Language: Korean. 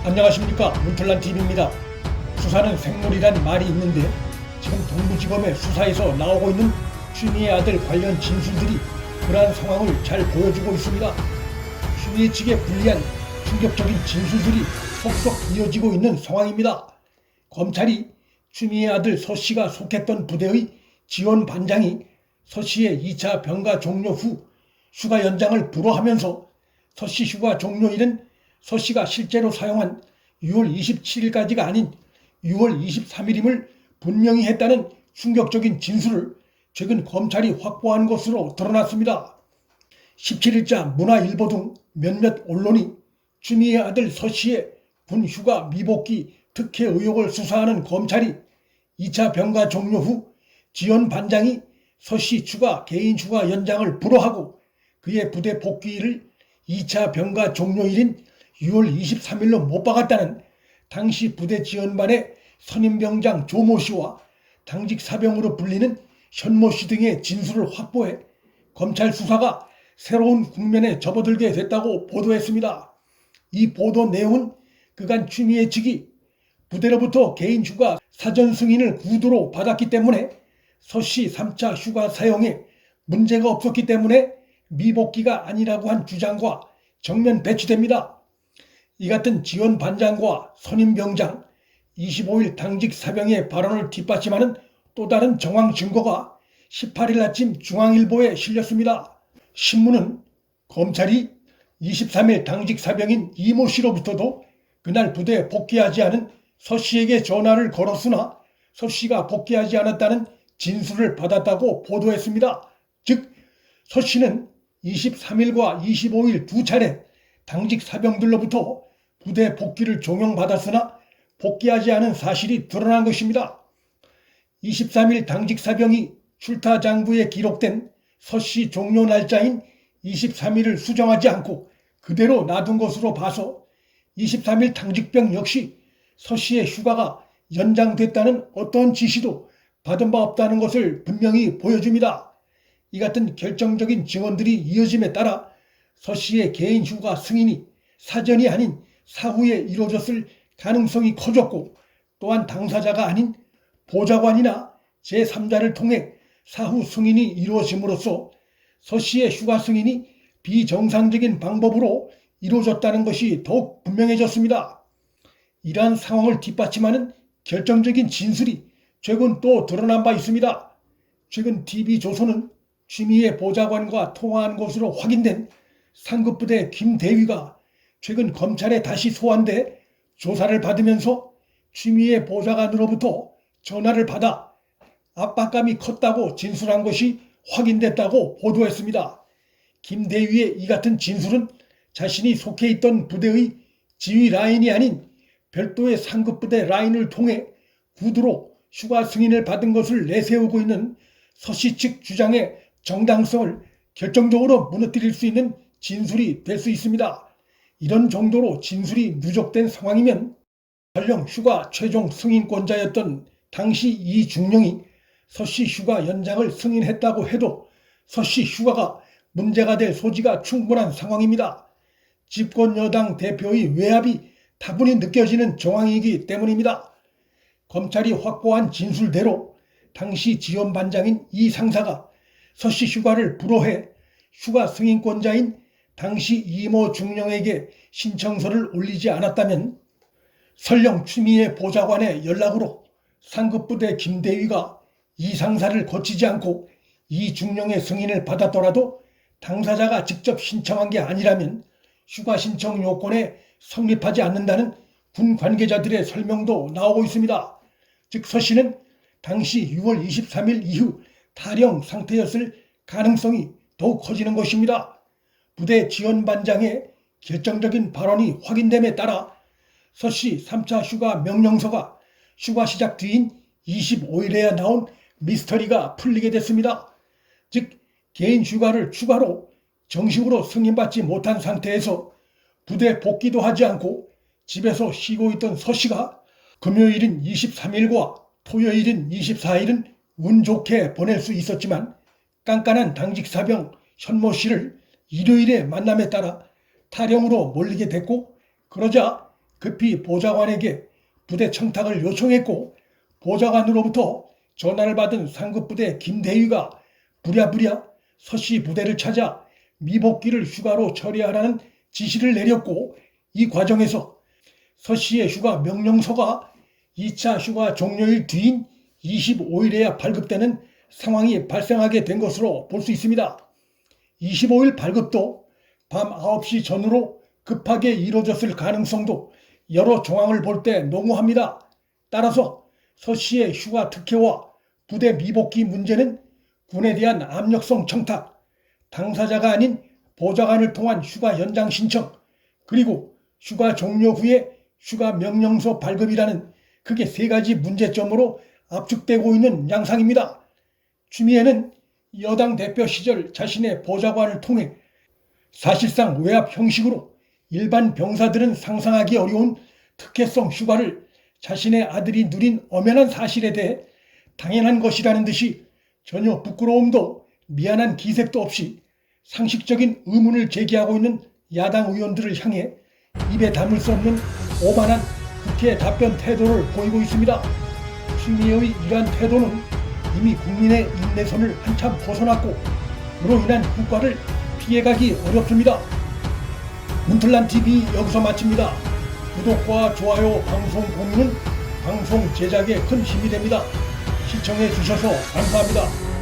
안녕하십니까, 문틀란TV입니다. 수사는 생물이란 말이 있는데 지금 동부지검의 수사에서 나오고 있는 취미의 아들 관련 진술들이 그러한 상황을 잘 보여주고 있습니다. 취미 측에 불리한 충격적인 진술들이 속속 이어지고 있는 상황입니다. 검찰이 취미의 아들 서씨가 속했던 부대의 지원 반장이 서씨의 2차 병가 종료 후 휴가 연장을 불허하면서 서씨 휴가 종료일은 서씨가 실제로 사용한 6월 27일까지가 아닌 6월 23일임을 분명히 했다는 충격적인 진술을 최근 검찰이 확보한 것으로 드러났습니다. 17일자 문화일보 등 몇몇 언론이 취미의 아들 서씨의 군 휴가 미복귀 특혜 의혹을 수사하는 검찰이 2차 병가 종료 후 지원 반장이 서씨 추가 개인 휴가 연장을 불허하고 그의 부대 복귀일을 2차 병가 종료일인 6월 23일로 못 박았다는 당시 부대 지원반의 선임병장 조모 씨와 당직 사병으로 불리는 현모 씨 등의 진술을 확보해 검찰 수사가 새로운 국면에 접어들게 됐다고 보도했습니다. 이 보도 내용은 그간 취미의 측이 부대로부터 개인 휴가 사전 승인을 구두로 받았기 때문에 서씨 3차 휴가 사용에 문제가 없었기 때문에 미복귀가 아니라고 한 주장과 정면 배치됩니다. 이 같은 지원 반장과 선임병장, 25일 당직 사병의 발언을 뒷받침하는 또 다른 정황 증거가 18일 아침 중앙일보에 실렸습니다. 신문은 검찰이 23일 당직 사병인 이모 씨로부터도 그날 부대에 복귀하지 않은 서 씨에게 전화를 걸었으나 서 씨가 복귀하지 않았다는 진술을 받았다고 보도했습니다. 즉, 서 씨는 23일과 25일 두 차례 당직 사병들로부터 부대 복귀를 종용받았으나 복귀하지 않은 사실이 드러난 것입니다. 23일 당직 사병이 출타 장부에 기록된 서씨 종료 날짜인 23일을 수정하지 않고 그대로 놔둔 것으로 봐서 23일 당직병 역시 서씨의 휴가가 연장됐다는 어떤 지시도 받은 바 없다는 것을 분명히 보여줍니다. 이 같은 결정적인 증언들이 이어짐에 따라 서씨의 개인 휴가 승인이 사전이 아닌 사후에 이루어졌을 가능성이 커졌고 또한 당사자가 아닌 보좌관이나 제3자를 통해 사후 승인이 이루어짐으로써 서씨의 휴가 승인이 비정상적인 방법으로 이루어졌다는 것이 더욱 분명해졌습니다. 이러한 상황을 뒷받침하는 결정적인 진술이 최근 또 드러난 바 있습니다. 최근 TV조선은 취미의 보좌관과 통화한 것으로 확인된 상급부대 김대위가 최근 검찰에 다시 소환돼 조사를 받으면서 취미의 보좌관으로부터 전화를 받아 압박감이 컸다고 진술한 것이 확인됐다고 보도했습니다. 김대위의 이 같은 진술은 자신이 속해 있던 부대의 지휘 라인이 아닌 별도의 상급부대 라인을 통해 구두로 휴가 승인을 받은 것을 내세우고 있는 서씨 측 주장의 정당성을 결정적으로 무너뜨릴 수 있는 진술이 될 수 있습니다. 이런 정도로 진술이 누적된 상황이면 설령 휴가 최종 승인권자였던 당시 이 중령이 서씨 휴가 연장을 승인했다고 해도 서씨 휴가가 문제가 될 소지가 충분한 상황입니다. 집권 여당 대표의 외압이 다분히 느껴지는 정황이기 때문입니다. 검찰이 확보한 진술대로 당시 지원반장인 이 상사가 서씨 휴가를 불허해 휴가 승인권자인 당시 이모 중령에게 신청서를 올리지 않았다면 설령 취미의 보좌관의 연락으로 상급부대 김대위가 이 상사를 거치지 않고 이 중령의 승인을 받았더라도 당사자가 직접 신청한 게 아니라면 휴가 신청 요건에 성립하지 않는다는 군 관계자들의 설명도 나오고 있습니다. 즉 서씨는 당시 6월 23일 이후 탈영 상태였을 가능성이 더욱 커지는 것입니다. 부대 지원반장의 결정적인 발언이 확인됨에 따라 서씨 3차 휴가 명령서가 휴가 시작 뒤인 25일에야 나온 미스터리가 풀리게 됐습니다. 즉 개인 휴가를 추가로 정식으로 승인받지 못한 상태에서 부대 복귀도 하지 않고 집에서 쉬고 있던 서씨가 금요일인 23일과 토요일인 24일은 운 좋게 보낼 수 있었지만 깐깐한 당직 사병 현모 씨를 일요일에 만남에 따라 탈영으로 몰리게 됐고 그러자 급히 보좌관에게 부대 청탁을 요청했고 보좌관으로부터 전화를 받은 상급부대 김대위가 부랴부랴 서씨 부대를 찾아 미복귀를 휴가로 처리하라는 지시를 내렸고 이 과정에서 서씨의 휴가 명령서가 2차 휴가 종료일 뒤인 25일에야 발급되는 상황이 발생하게 된 것으로 볼 수 있습니다. 25일 발급도 밤 9시 전후로 급하게 이루어졌을 가능성도 여러 정황을 볼 때 농후합니다. 따라서 서씨의 휴가 특혜와 부대 미복귀 문제는 군에 대한 압력성 청탁, 당사자가 아닌 보좌관을 통한 휴가 연장 신청, 그리고 휴가 종료 후에 휴가 명령서 발급이라는 크게 세 가지 문제점으로 압축되고 있는 양상입니다. 추미애는 여당 대표 시절 자신의 보좌관을 통해 사실상 외압 형식으로 일반 병사들은 상상하기 어려운 특혜성 휴가를 자신의 아들이 누린 엄연한 사실에 대해 당연한 것이라는 듯이 전혀 부끄러움도 미안한 기색도 없이 상식적인 의문을 제기하고 있는 야당 의원들을 향해 입에 담을 수 없는 오만한 국회 답변 태도를 보이고 있습니다. 추미애의 이러한 태도는 이미 국민의 인내선을 한참 벗어났고 그로 인한 후과를 피해가기 어렵습니다. 문틀란TV 여기서 마칩니다. 구독과 좋아요, 방송 공유는 방송 제작에 큰 힘이 됩니다. 시청해 주셔서 감사합니다.